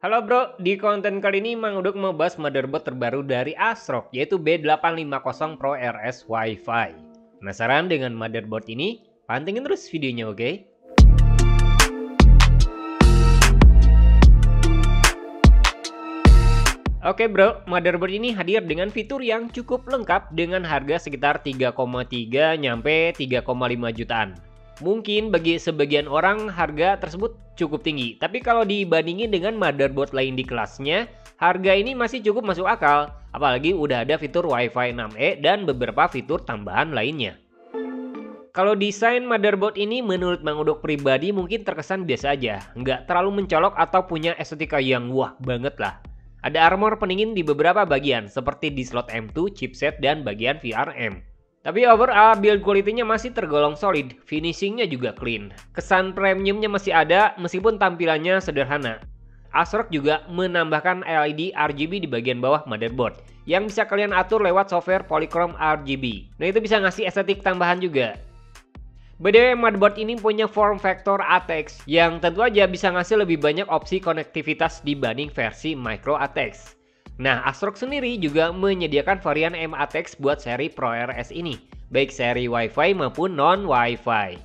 Halo bro, di konten kali ini Mang Uduk mau bahas motherboard terbaru dari ASRock, yaitu B850 Pro RS Wi-Fi. Penasaran dengan motherboard ini? Pantengin terus videonya, oke? Oke bro, motherboard ini hadir dengan fitur yang cukup lengkap dengan harga sekitar 3,3 nyampe 3,5 jutaan. Mungkin bagi sebagian orang harga tersebut cukup tinggi, tapi kalau dibandingin dengan motherboard lain di kelasnya, harga ini masih cukup masuk akal, apalagi udah ada fitur Wi-Fi 6E dan beberapa fitur tambahan lainnya. Kalau desain motherboard ini menurut Mang Udok pribadi mungkin terkesan biasa aja, nggak terlalu mencolok atau punya estetika yang wah banget lah. Ada armor pendingin di beberapa bagian, seperti di slot M2, chipset, dan bagian VRM. Tapi overall build quality-nya masih tergolong solid, finishingnya juga clean. Kesan premiumnya masih ada meskipun tampilannya sederhana. ASRock juga menambahkan LED RGB di bagian bawah motherboard, yang bisa kalian atur lewat software Polychrome RGB. Nah itu bisa ngasih estetik tambahan juga. By the way, motherboard ini punya form factor ATX yang tentu aja bisa ngasih lebih banyak opsi konektivitas dibanding versi micro ATX. Nah, ASRock sendiri juga menyediakan varian M-ATX buat seri Pro RS ini, baik seri Wi-Fi maupun non-Wi-Fi.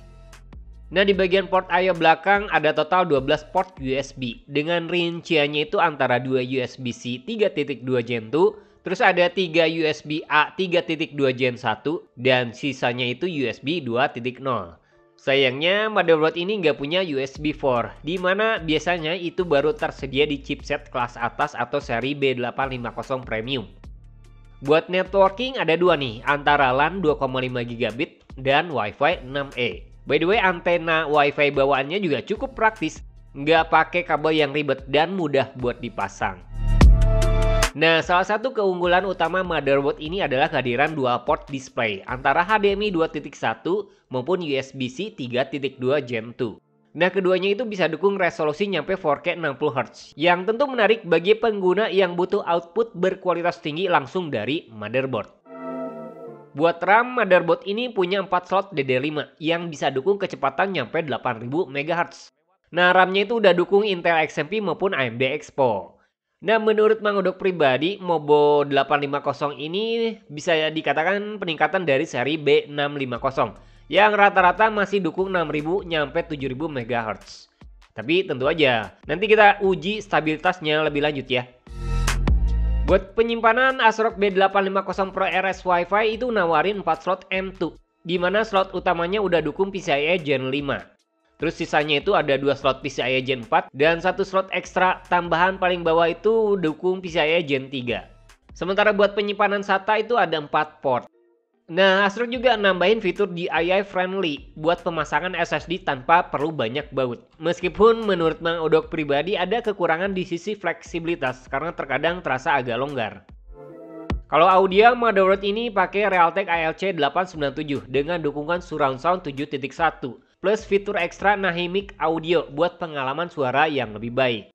Nah, di bagian port I/O belakang ada total 12 port USB dengan rinciannya itu antara 2 USB-C 3.2 Gen 2, terus ada 3 USB-A 3.2 Gen 1, dan sisanya itu USB 2.0. Sayangnya motherboard ini nggak punya USB 4, di mana biasanya itu baru tersedia di chipset kelas atas atau seri B850 Premium. Buat networking ada dua nih, antara LAN 2,5 GB dan Wi-Fi 6E. By the way, antena Wi-Fi bawaannya juga cukup praktis, nggak pakai kabel yang ribet dan mudah buat dipasang. Nah, salah satu keunggulan utama motherboard ini adalah kehadiran dual port display antara HDMI 2.1 maupun USB-C 3.2 Gen 2. Nah, keduanya itu bisa dukung resolusi nyampe 4K 60Hz, yang tentu menarik bagi pengguna yang butuh output berkualitas tinggi langsung dari motherboard. Buat RAM, motherboard ini punya 4 slot DD5 yang bisa dukung kecepatan nyampe 8000 MHz. Nah, RAM-nya itu udah dukung Intel XMP maupun AMD Expo. Nah, menurut Mang Udok pribadi, Mobo 850 ini bisa dikatakan peningkatan dari seri B650 yang rata-rata masih dukung 6000 nyampe 7000 MHz. Tapi tentu aja, nanti kita uji stabilitasnya lebih lanjut ya. Buat penyimpanan, ASRock B850 Pro RS Wi-Fi itu nawarin 4 slot M2, di mana slot utamanya udah dukung PCIe Gen 5. Terus sisanya itu ada 2 slot PCIe Gen 4 dan 1 slot ekstra tambahan paling bawah itu dukung PCIe Gen 3. Sementara buat penyimpanan SATA itu ada 4 port. Nah, ASRock juga nambahin fitur DIY friendly buat pemasangan SSD tanpa perlu banyak baut. Meskipun menurut Mang Udok pribadi ada kekurangan di sisi fleksibilitas karena terkadang terasa agak longgar. Kalau audio, motherboard ini pakai Realtek ALC 897 dengan dukungan surround sound 7.1 plus fitur ekstra Nahimic Audio buat pengalaman suara yang lebih baik.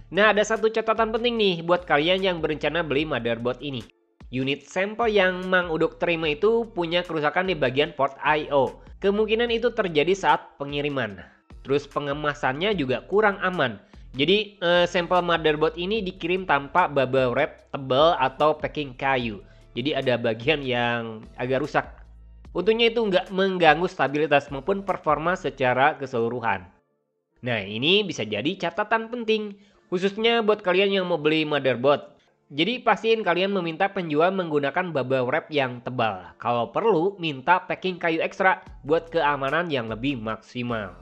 Nah, ada satu catatan penting nih buat kalian yang berencana beli motherboard ini. Unit sampel yang Mang Udok terima itu punya kerusakan di bagian port I/O. Kemungkinan itu terjadi saat pengiriman. Terus pengemasannya juga kurang aman. Jadi sampel motherboard ini dikirim tanpa bubble wrap tebal atau packing kayu. Jadi ada bagian yang agak rusak. Untungnya itu nggak mengganggu stabilitas maupun performa secara keseluruhan. Nah, ini bisa jadi catatan penting, khususnya buat kalian yang mau beli motherboard. Jadi pastiin kalian meminta penjual menggunakan bubble wrap yang tebal. Kalau perlu, minta packing kayu ekstra buat keamanan yang lebih maksimal.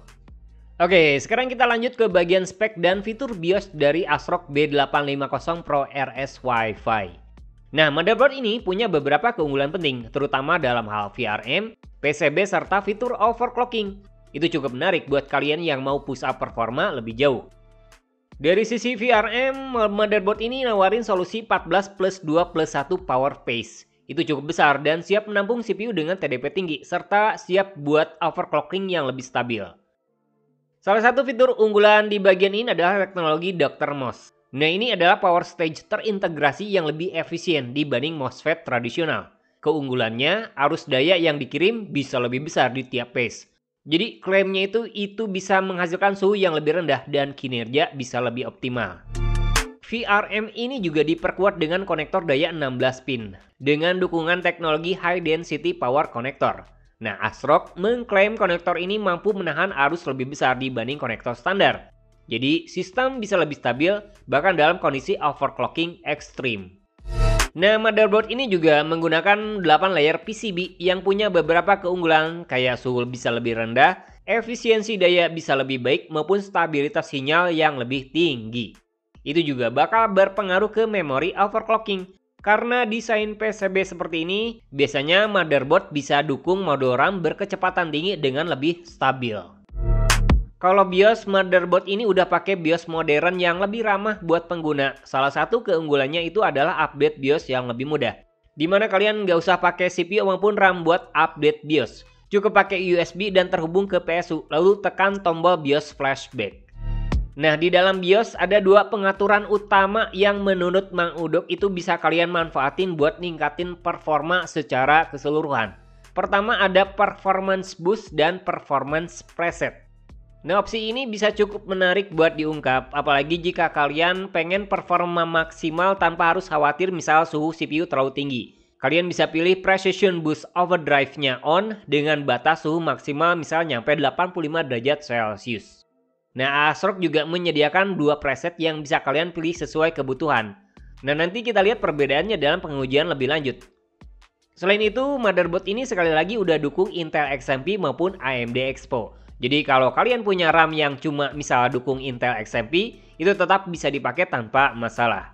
Oke, sekarang kita lanjut ke bagian spek dan fitur BIOS dari ASRock B850 Pro RS Wi-Fi. Nah, motherboard ini punya beberapa keunggulan penting, terutama dalam hal VRM, PCB, serta fitur overclocking. Itu cukup menarik buat kalian yang mau push up performa lebih jauh. Dari sisi VRM, motherboard ini nawarin solusi 14+2+1 power phase. Itu cukup besar dan siap menampung CPU dengan TDP tinggi, serta siap buat overclocking yang lebih stabil. Salah satu fitur unggulan di bagian ini adalah teknologi Dr. MOS. Nah, ini adalah power stage terintegrasi yang lebih efisien dibanding MOSFET tradisional. Keunggulannya, arus daya yang dikirim bisa lebih besar di tiap phase. Jadi klaimnya itu bisa menghasilkan suhu yang lebih rendah dan kinerja bisa lebih optimal. VRM ini juga diperkuat dengan konektor daya 16 pin dengan dukungan teknologi High Density Power Connector. Nah, ASRock mengklaim konektor ini mampu menahan arus lebih besar dibanding konektor standar. Jadi, sistem bisa lebih stabil bahkan dalam kondisi overclocking ekstrim. Nah, motherboard ini juga menggunakan 8 layer PCB yang punya beberapa keunggulan kayak suhu bisa lebih rendah, efisiensi daya bisa lebih baik maupun stabilitas sinyal yang lebih tinggi. Itu juga bakal berpengaruh ke memori overclocking. Karena desain PCB seperti ini, biasanya motherboard bisa dukung mode RAM berkecepatan tinggi dengan lebih stabil. Kalau BIOS, motherboard ini udah pakai BIOS modern yang lebih ramah buat pengguna. Salah satu keunggulannya itu adalah update BIOS yang lebih mudah. Dimana kalian nggak usah pakai CPU maupun RAM buat update BIOS. Cukup pakai USB dan terhubung ke PSU, lalu tekan tombol BIOS flashback. Nah, di dalam BIOS ada dua pengaturan utama yang menurut Mang Udok itu bisa kalian manfaatin buat ningkatin performa secara keseluruhan. Pertama ada performance boost dan performance preset. Nah, opsi ini bisa cukup menarik buat diungkap, apalagi jika kalian pengen performa maksimal tanpa harus khawatir misal suhu CPU terlalu tinggi. Kalian bisa pilih Precision Boost Overdrive-nya on dengan batas suhu maksimal misal nyampe 85 derajat Celcius. Nah, ASRock juga menyediakan dua preset yang bisa kalian pilih sesuai kebutuhan. Nah, nanti kita lihat perbedaannya dalam pengujian lebih lanjut. Selain itu, motherboard ini sekali lagi udah dukung Intel XMP maupun AMD Expo. Jadi kalau kalian punya RAM yang cuma misalnya dukung Intel XMP, itu tetap bisa dipakai tanpa masalah.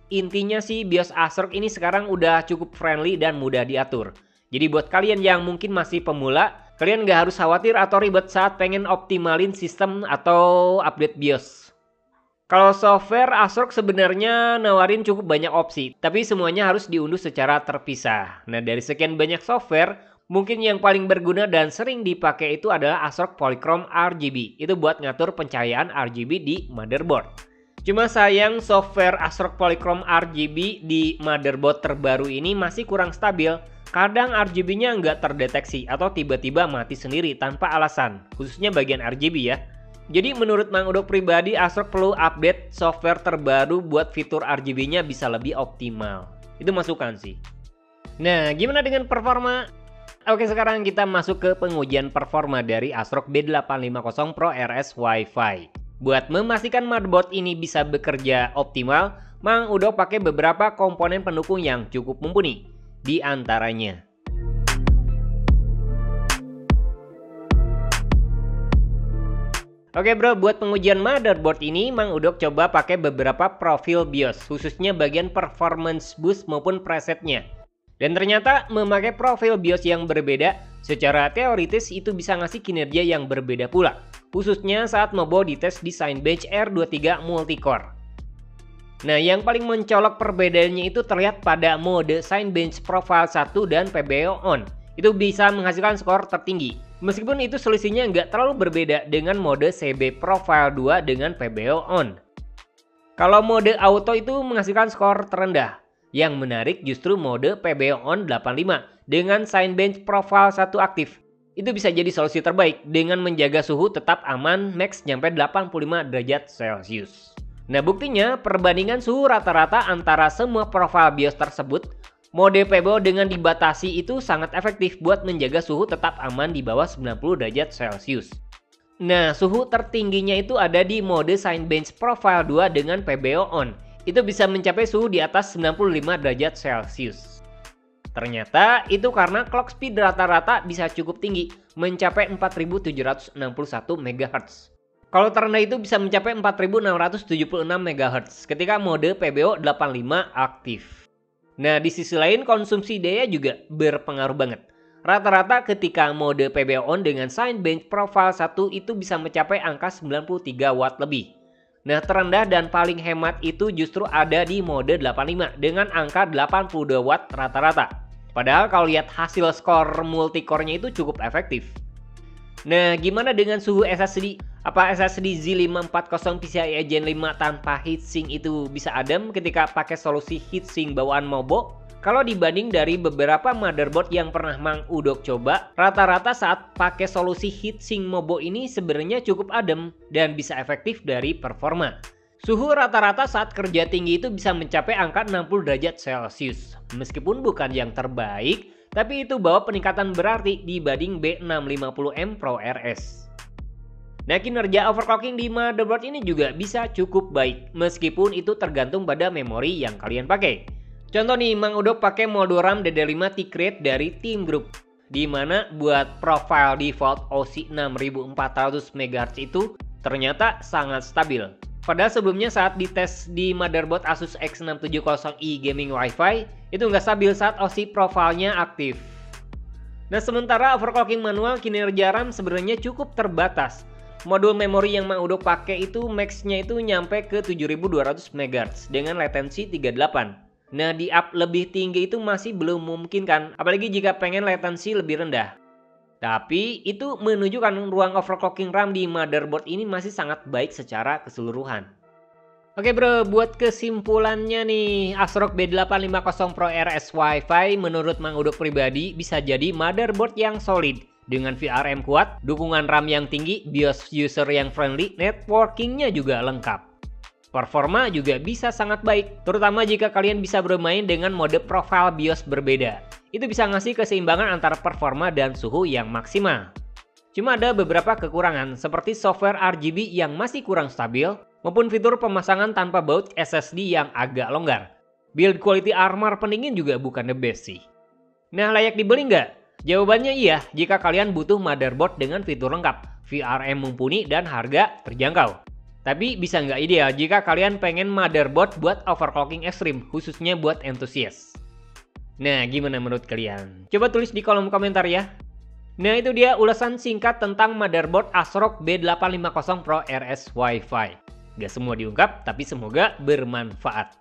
Intinya sih BIOS ASRock ini sekarang udah cukup friendly dan mudah diatur. Jadi buat kalian yang mungkin masih pemula, kalian nggak harus khawatir atau ribet saat pengen optimalin sistem atau update BIOS. Kalau software, ASRock sebenarnya nawarin cukup banyak opsi, tapi semuanya harus diunduh secara terpisah. Nah, dari sekian banyak software, mungkin yang paling berguna dan sering dipakai itu adalah ASRock Polychrome RGB. Itu buat ngatur pencahayaan RGB di motherboard. Cuma sayang software ASRock Polychrome RGB di motherboard terbaru ini masih kurang stabil. Kadang RGB-nya nggak terdeteksi atau tiba-tiba mati sendiri tanpa alasan, khususnya bagian RGB ya. Jadi menurut Mang Udok pribadi, ASRock perlu update software terbaru buat fitur RGB-nya bisa lebih optimal. Itu masukan sih. Nah, gimana dengan performa? Oke, sekarang kita masuk ke pengujian performa dari ASRock B850 Pro RS Wi-Fi. Buat memastikan motherboard ini bisa bekerja optimal, Mang Udok pakai beberapa komponen pendukung yang cukup mumpuni. Di antaranya Oke bro, buat pengujian motherboard ini Mang Udok coba pakai beberapa profil BIOS, khususnya bagian performance boost maupun presetnya. Dan ternyata memakai profil BIOS yang berbeda secara teoritis itu bisa ngasih kinerja yang berbeda pula, khususnya saat mau dites di Cinebench R23 Multicore. Nah, yang paling mencolok perbedaannya itu terlihat pada mode Cinebench Profile 1 dan PBO On. Itu bisa menghasilkan skor tertinggi. Meskipun itu selisihnya nggak terlalu berbeda dengan mode CB Profile 2 dengan PBO On. Kalau mode Auto itu menghasilkan skor terendah. Yang menarik justru mode PBO On 85 dengan Cinebench Profile 1 aktif. Itu bisa jadi solusi terbaik dengan menjaga suhu tetap aman max nyampe 85 derajat Celcius. Nah, buktinya perbandingan suhu rata-rata antara semua profil BIOS tersebut, mode PBO dengan dibatasi itu sangat efektif buat menjaga suhu tetap aman di bawah 90 derajat Celcius. Nah, suhu tertingginya itu ada di mode Cinebench Profile 2 dengan PBO On. Itu bisa mencapai suhu di atas 95 derajat Celcius. Ternyata itu karena clock speed rata-rata bisa cukup tinggi, mencapai 4761 MHz. Kalau terendah itu bisa mencapai 4676 MHz ketika mode PBO 85 aktif. Nah, di sisi lain konsumsi daya juga berpengaruh banget. Rata-rata ketika mode PBO On dengan Cinebench Profile 1 itu bisa mencapai angka 93 watt lebih. Nah, terendah dan paling hemat itu justru ada di mode 85 dengan angka 82 watt rata-rata. Padahal kalau lihat hasil skor multicore-nya itu cukup efektif. Nah, gimana dengan suhu SSD? Apa SSD Z540 PCIe Gen 5 tanpa heatsink itu bisa adem ketika pakai solusi heatsink bawaan Mobo? Kalau dibanding dari beberapa motherboard yang pernah Mang Udok coba, rata-rata saat pakai solusi heatsink Mobo ini sebenarnya cukup adem dan bisa efektif dari performa. Suhu rata-rata saat kerja tinggi itu bisa mencapai angka 60 derajat Celcius. Meskipun bukan yang terbaik, tapi itu bawa peningkatan berarti dibanding B650M Pro RS. Nah, kinerja overclocking di motherboard ini juga bisa cukup baik, meskipun itu tergantung pada memori yang kalian pakai. Contoh nih, Mang Udok pakai mode RAM DD5 T-Create dari Team Group, di mana buat profile default OSI 6400 MHz itu ternyata sangat stabil. Padahal sebelumnya saat dites di motherboard Asus X670i Gaming Wi-Fi, itu nggak stabil saat OSI profilnya aktif. Nah, sementara overclocking manual kinerja RAM sebenarnya cukup terbatas. Modul memori yang Mang Udok pakai itu max-nya itu nyampe ke 7200 MHz dengan latensi 38. Nah, di up lebih tinggi itu masih belum mungkin kan, apalagi jika pengen latensi lebih rendah. Tapi itu menunjukkan ruang overclocking RAM di motherboard ini masih sangat baik secara keseluruhan. Oke bro, buat kesimpulannya nih, ASRock B850 Pro RS Wi-Fi menurut Mang Udok pribadi bisa jadi motherboard yang solid dengan VRM kuat, dukungan RAM yang tinggi, BIOS user yang friendly, networkingnya juga lengkap. Performa juga bisa sangat baik, terutama jika kalian bisa bermain dengan mode profile BIOS berbeda. Itu bisa ngasih keseimbangan antara performa dan suhu yang maksimal. Cuma ada beberapa kekurangan, seperti software RGB yang masih kurang stabil, maupun fitur pemasangan tanpa baut SSD yang agak longgar. Build quality armor pendingin juga bukan the best sih. Nah, layak dibeli nggak? Jawabannya iya, jika kalian butuh motherboard dengan fitur lengkap, VRM mumpuni, dan harga terjangkau. Tapi bisa nggak ideal jika kalian pengen motherboard buat overclocking ekstrim, khususnya buat entusias. Nah, gimana menurut kalian? Coba tulis di kolom komentar ya. Nah, itu dia ulasan singkat tentang motherboard ASRock B850 Pro RS Wi-Fi. Gak semua diungkap, tapi semoga bermanfaat.